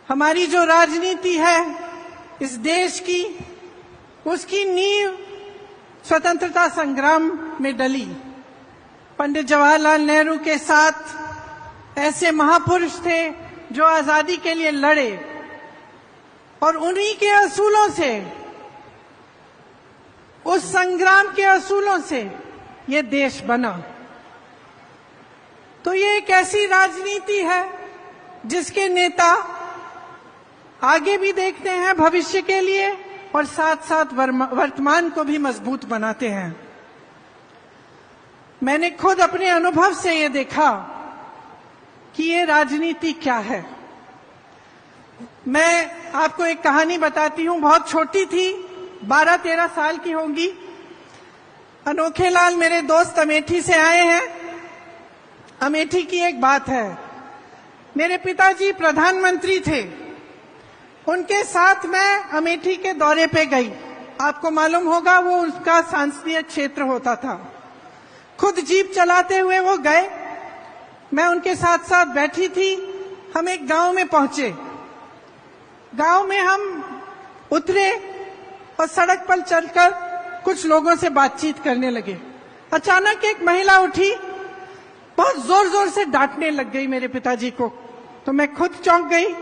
हमारी जो राजनीति है इस देश की, उसकी नींव स्वतंत्रता संग्राम में डली। पंडित जवाहरलाल नेहरू के साथ ऐसे महापुरुष थे जो आजादी के लिए लड़े और उन्हीं के असूलों से, उस संग्राम के असूलों से ये देश बना। तो ये एक ऐसी राजनीति है जिसके नेता आगे भी देखते हैं भविष्य के लिए और साथ साथ वर्तमान को भी मजबूत बनाते हैं। मैंने खुद अपने अनुभव से ये देखा कि ये राजनीति क्या है। मैं आपको एक कहानी बताती हूँ, बहुत छोटी थी, 12-13 साल की होंगी। अनोखे लाल मेरे दोस्त अमेठी से आए हैं। अमेठी की एक बात है, मेरे पिताजी प्रधानमंत्री थे, उनके साथ मैं अमेठी के दौरे पे गई। आपको मालूम होगा वो उसका संसदीय क्षेत्र होता था। खुद जीप चलाते हुए वो गए, मैं उनके साथ साथ बैठी थी। हम एक गांव में पहुंचे। गांव में हम उतरे और सड़क पर चलकर कुछ लोगों से बातचीत करने लगे। अचानक एक महिला उठी, बहुत जोर जोर से डांटने लग गई मेरे पिताजी को। तो मैं खुद चौंक गई,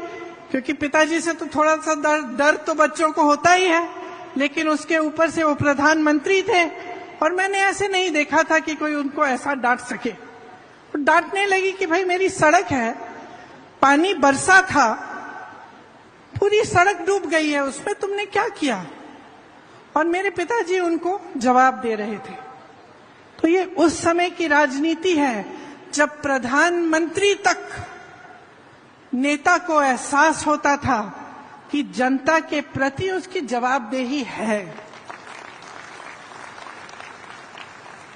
क्योंकि पिताजी से तो थोड़ा सा डर तो बच्चों को होता ही है, लेकिन उसके ऊपर से वो प्रधानमंत्री थे और मैंने ऐसे नहीं देखा था कि कोई उनको ऐसा डांट सके। तो डांटने लगी कि भाई मेरी सड़क है, पानी बरसा था, पूरी सड़क डूब गई है, उसमें तुमने क्या किया? और मेरे पिताजी उनको जवाब दे रहे थे। तो ये उस समय की राजनीति है जब प्रधानमंत्री तक नेता को एहसास होता था कि जनता के प्रति उसकी जवाबदेही है।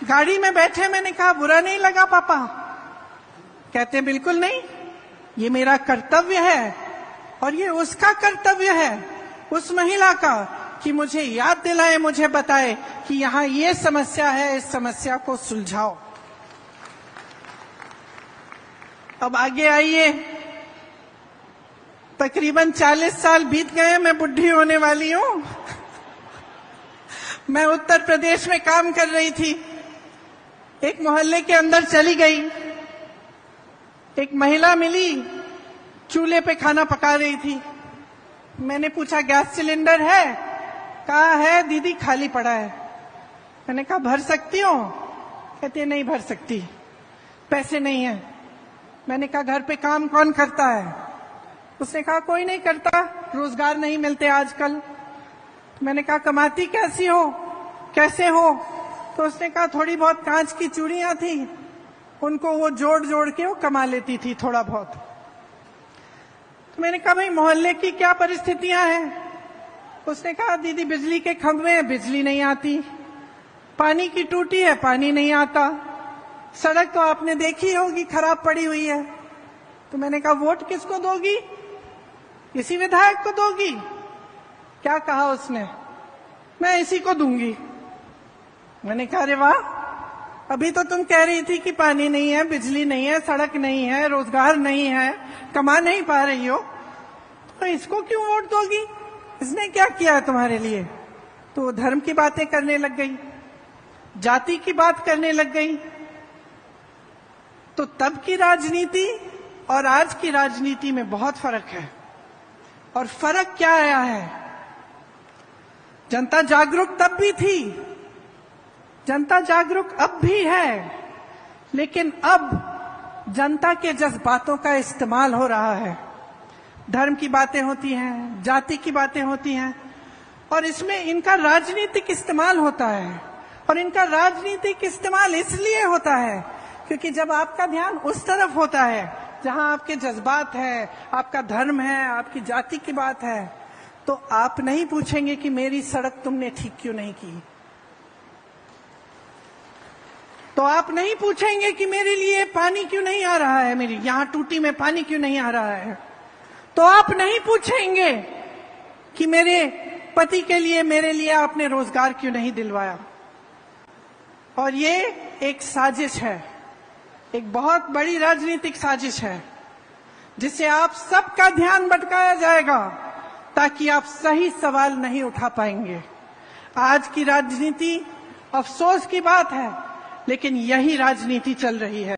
गाड़ी में बैठे मैंने कहा, बुरा नहीं लगा पापा? कहते बिल्कुल नहीं, ये मेरा कर्तव्य है और ये उसका कर्तव्य है, उस महिला का, कि मुझे याद दिलाए, मुझे बताए कि यहाँ ये समस्या है, इस समस्या को सुलझाओ। अब आगे आइए, तकरीबन 40 साल बीत गए, मैं बुढ़ी होने वाली हूं। मैं उत्तर प्रदेश में काम कर रही थी। एक मोहल्ले के अंदर चली गई, एक महिला मिली, चूल्हे पे खाना पका रही थी। मैंने पूछा गैस सिलेंडर है? कहा है दीदी, खाली पड़ा है। मैंने कहा भर सकती हो? कहती नहीं भर सकती, पैसे नहीं है। मैंने कहा घर पे काम कौन करता है? उसने कहा कोई नहीं करता, रोजगार नहीं मिलते आजकल। तो मैंने कहा कमाती कैसी हो, कैसे हो? तो उसने कहा थोड़ी बहुत कांच की चूड़ियां थी, उनको वो जोड़ जोड़ के वो कमा लेती थी थोड़ा बहुत। तो मैंने कहा भाई मोहल्ले की क्या परिस्थितियां हैं? उसने कहा दीदी बिजली के खंभे हैं, बिजली नहीं आती, पानी की टूटी है, पानी नहीं आता, सड़क तो आपने देखी होगी खराब पड़ी हुई है। तो मैंने कहा वोट किसको दोगी? इसी विधायक को दोगी? क्या कहा उसने? मैं इसी को दूंगी। मैंने कहा अरे वाह, अभी तो तुम कह रही थी कि पानी नहीं है, बिजली नहीं है, सड़क नहीं है, रोजगार नहीं है, कमा नहीं पा रही हो, तो इसको क्यों वोट दोगी? इसने क्या किया है तुम्हारे लिए? तो धर्म की बातें करने लग गई, जाति की बात करने लग गई। तो तब की राजनीति और आज की राजनीति में बहुत फर्क है। और फर्क क्या आया है? जनता जागरूक तब भी थी, जनता जागरूक अब भी है, लेकिन अब जनता के जज्बातों का इस्तेमाल हो रहा है। धर्म की बातें होती हैं, जाति की बातें होती हैं, और इसमें इनका राजनीतिक इस्तेमाल होता है। और इनका राजनीतिक इस्तेमाल इसलिए होता है क्योंकि जब आपका ध्यान उस तरफ होता है जहां आपके जज्बात है, आपका धर्म है, आपकी जाति की बात है, तो आप नहीं पूछेंगे कि मेरी सड़क तुमने ठीक क्यों नहीं की, तो आप नहीं पूछेंगे कि मेरे लिए पानी क्यों नहीं आ रहा है, मेरी यहां टूटी में पानी क्यों नहीं आ रहा है, तो आप नहीं पूछेंगे कि मेरे पति के लिए, मेरे लिए आपने रोजगार क्यों नहीं दिलवाया। और ये एक साजिश है, एक बहुत बड़ी राजनीतिक साजिश है। जिससे आप सबका ध्यान भटकाया जाएगा ताकि आप सही सवाल नहीं उठा पाएंगे। आज की राजनीति अफसोस की बात है, लेकिन यही राजनीति चल रही है।